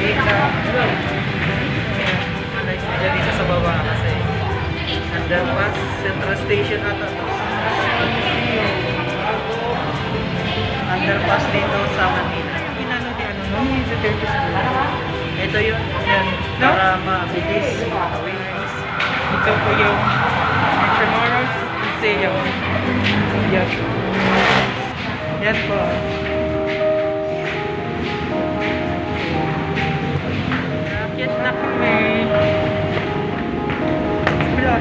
Dito, dito sa baba kasi underpass, Central Station ata to. Underpass dito sa Manila. Pinano di ano, no? Yung sa Turkish school. Ito yun, yan, para mabilis, makawings. Ito po yung Intramuros Museum. Yan. Yan po. Yes na kami. Wala.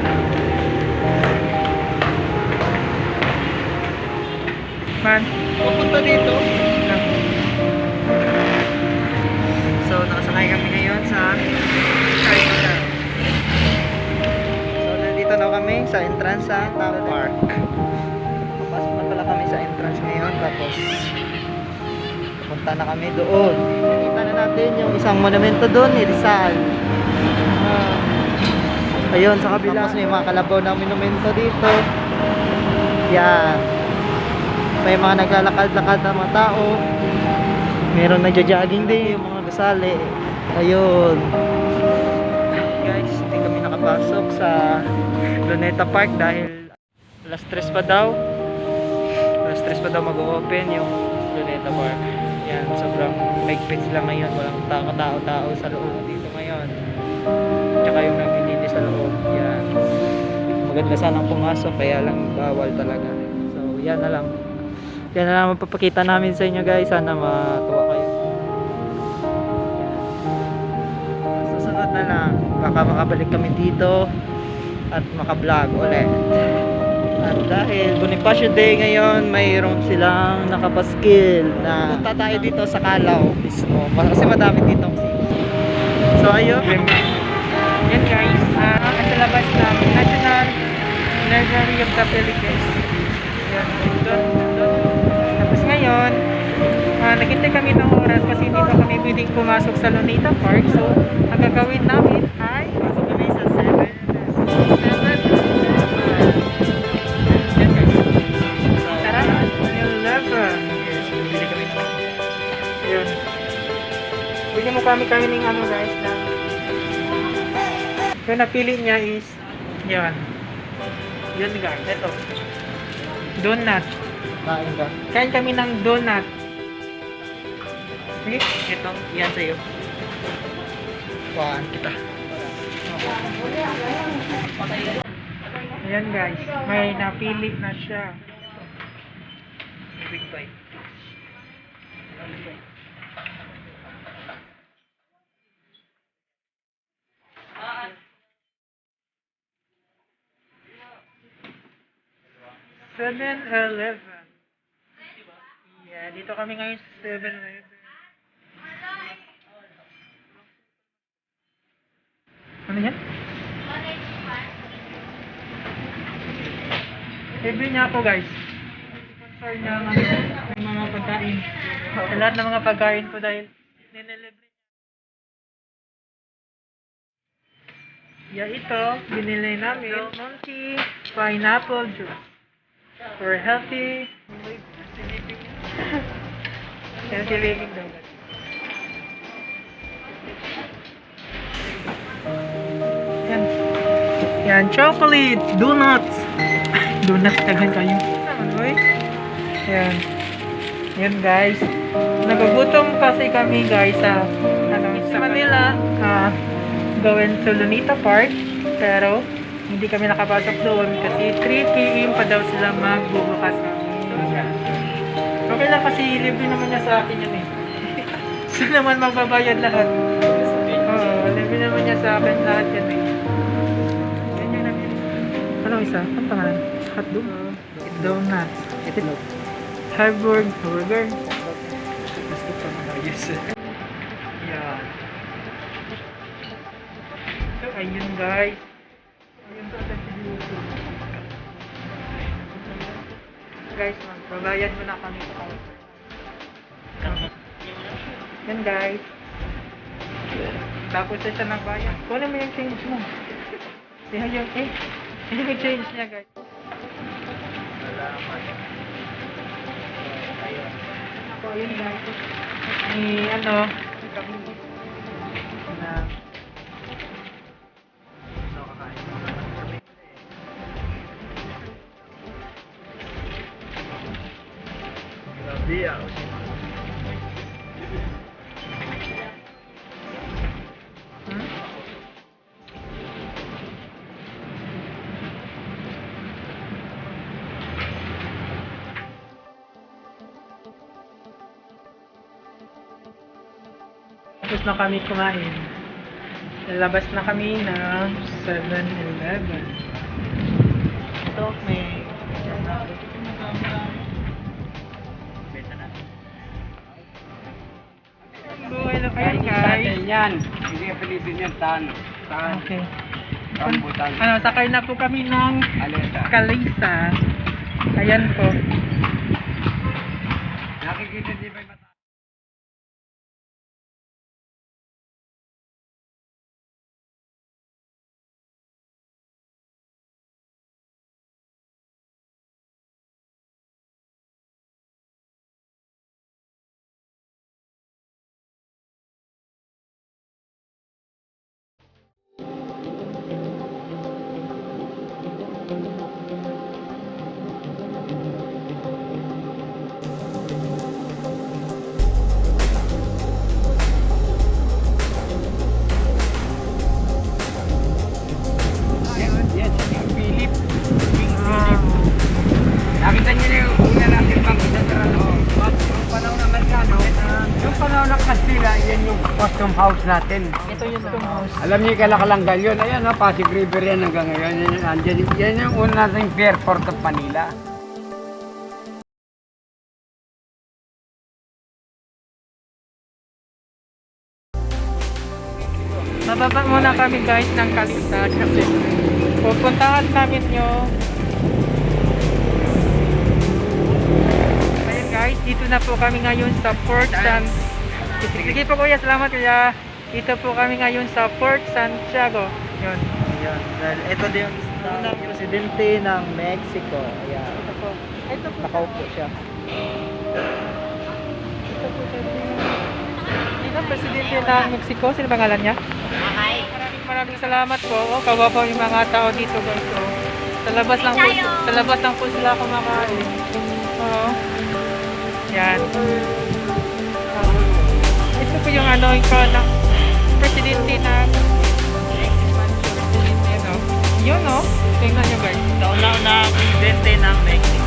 Man, pupunta dito. So, nakasakay kami ngayon sa Triangle. So, nandito na kami sa entrance sa Town Park. Papasok na pala kami sa entrance ngayon. Tapos, punta na kami doon. Nakita na natin yung isang monumento doon, ni Rizal. Ayun, sa kabila. Tapos may mga kalabaw na monumento dito. Yan. May mga naglalakad-lakad na mga tao. Meron nagja-jogging din, yung mga gusali. Ayun. Guys, hindi kami nakapasok sa Luneta Park dahil alas 3 pa daw. Alas 3 pa daw mag-open yung Luneta Park. Yan, sobrang higpit lang ngayon. Walang tao-tao sa loob dito ngayon. Tsaka yung naglilinis sa loob. Yan. Maganda sanang pumasok, kaya lang bawal talaga. So, yan na lang. Yan na lang mapapakita namin sa inyo guys. Sana matuwa kayo. Yan. Susunod na lang. Baka makabalik kami dito at makablog ulit. At dahil Bonifacio Day ngayon, mayroon silang nakapaskil na punta tayo dito sa Calao mismo. Kasi madami dito. So ayun. Yan guys, sa labas ng National Library of the Philippines. Yan, doon. Tapos ngayon, naghintay kami ng oras kasi hindi pa kami pwedeng pumasok sa Luneta Park. So, ang gagawin namin ay Pasok kami sa 7. Yan guys. So, tara, 11. yes, bibili kami. Yun. Bigyan mo kami ng ano guys na yung napili niya is yan. Yun guys. Ito. Donut. Kain ka. Kain kami ng donut. Sige. Ito. Yan sa'yo. Kuhaan kita. Ayan guys. May napili na siya. Big bite. $7-11. Yeah, dito kami ngayon sa 7-Eleven. Ano yan? Libre niya ako guys. Sponsor niya ng mga pagkain. Sa lahat ng mga pagkain ko dahil nililibre niya. Yeah, ito, binili namin. Monty pineapple juice. For healthy healthy living daw. Yan. Yan, chocolate, donuts. Donuts tagal kayo. Yan. Yan guys. Nagugutom kasi kami guys sa Manila. Going to Luneta Park. Pero hindi kami nakapasok doon kasi 3 PM pa daw sila magbubukas. Okay lang kasi libre naman niya sa akin yun eh. Gusto naman magbabayad lahat. Oo, libre naman niya sa akin lahat yan eh. Yan yung nabili. Anong isa? Anong pangalan? Hotdog? Donut. Ito. Harvard burger. Yes. Yan. So, ayun guys. Ayun to sa YouTube. Guys, magbabayad muna kami sa counter. Yan guys. Tapos siya nagbayad. Kunin mo yung change mo. Yan yung Yan yung change niya guys. Salamat. Ayun. Ako, ayun guys. Ay, ano, Tapos na kami kumain. Lalabas na kami ng 7-Eleven. Ito, may... So, hello kayo guys. Yan. Hindi apelido niya Tan. Tan. Okay. Rambutan. Ano, sakay na po kami ng Aleta. Kalisa. Ayan po. Nakikita niyo ba yung mata? Yes, King Philip. King Philip. Nakita niyo na yung una natin pang isasaran. Yung panahon ng Amerikano, yung panahon ng Kastila, yan yung custom house natin. Ito yung custom house. Alam niyo yung Kalakalanggal yun. Ayan, Pasig River yan hanggang ngayon. Yan yung una nating Fairport of Manila. Mababa muna kami guys ng Kalisa kasi pupuntahan namin yung ayun guys, dito na po kami ngayon sa Fort San sige po kuya, salamat kuya. Dito po kami ngayon sa Fort Santiago. Yun. Ayan. Dahil ito din yung unang presidente ng Mexico. Ayan. Ito po. Ito po. Nakaupo siya. Ito po. Dito presidente ng Mexico. Sino pangalan niya? Maraming salamat po. Oh, kawawa yung mga tao dito guys. Oh. Sa labas lang po sila kumakain. Oo. Yan. Ito po yung ano yung presidente na yun o. Tingnan nyo guys. Kauna-una presidente ng Mexico.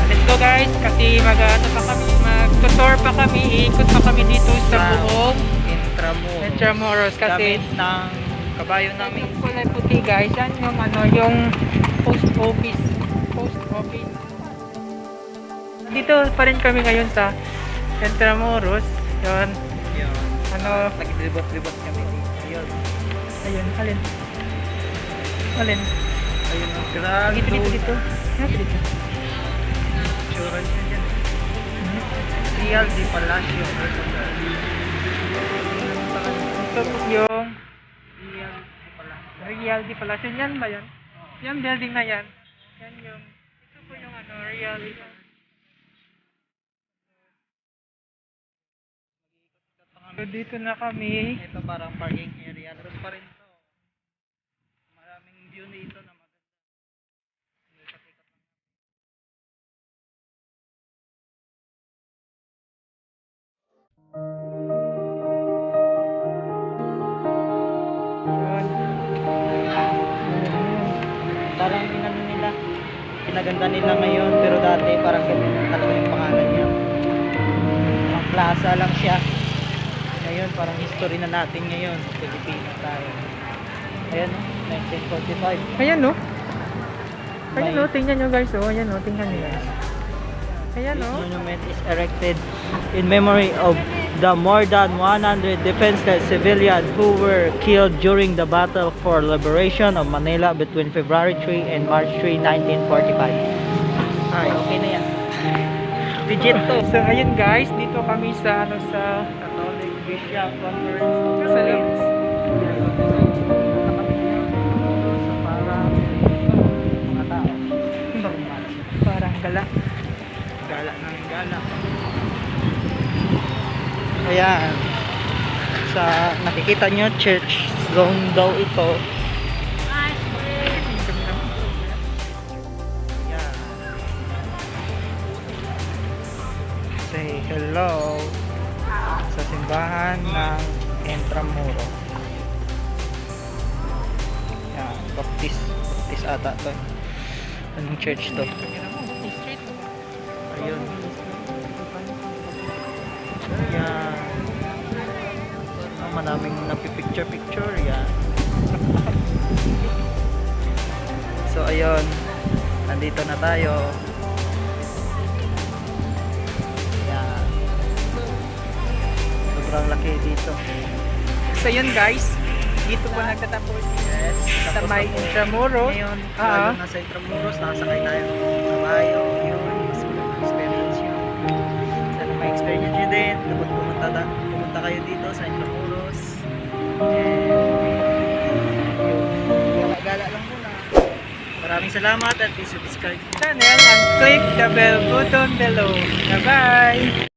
Let's go guys. Kasi mag-tutor pa kami. Iikot pa kami dito sa buong Intramuros. Kasi Gamit ng kabayo namin. yung kulay puti guys. Yan yung ano yung post office. Dito pa rin kami ngayon sa Intramuros. Yun. Yun. Ano. Naglibot-libot kami dito. Ayun. Ayun. Alin? Ayun. Grabe. Dito. Dito. Insurance yun dyan. Real de Palacio. Ito po yung Real de Palacio. Real de Palacio. Yan ba yan? Yung building na yan. Yan yung ito po yung ano Real de Palacio. So dito na kami. Ito parang parking area. Meron pa rin to. Maraming view dito na maganda. Ikot-ikot lang. Parang inano nila. Pinaganda nila ngayon pero dati parang ganun talaga yung pangalan niya. Ang plaza lang siya. Ngayon parang history na natin ngayon. Pilipino tayo. Ayan o, 1945. Ayan no. Ayan no, tingnan nyo guys oh. Ayan no, tingnan nyo guys. Ayan This no. monument is erected in memory of the more than 100 defenseless civilians who were killed during the battle for liberation of Manila between February 3 and March 3, 1945. Ay, okay na yan. Legit to. So ayun guys, dito kami sa ano sa Catholic Bishop Conference of the Sa Saints. So parang mga tao. Normal. parang gala. Gala ng gala. Ayan. Sa nakikita nyo, church zone daw ito. Ayan. Say hello sa simbahan ng Intramuros. Ayan, Baptist ata to. Anong church to? Ayun. Ayan. kasama namin nagpipicture-picture. Yan. So ayun, nandito na tayo. Yan. Sobrang laki dito. So yun guys, dito po nagtatapos Yes. sa Tapos may na po. Intramuros. Ngayon, Ah. lalo na sa Intramuros, nakasakay tayo ng kabayo. Yun, mas magandang experience yun. Sana may experience nyo din kapag pumunta kayo dito sa Intramuros. And yun, gala lang muna. Maraming salamat at please subscribe. Channel and click the bell button below. Bye bye!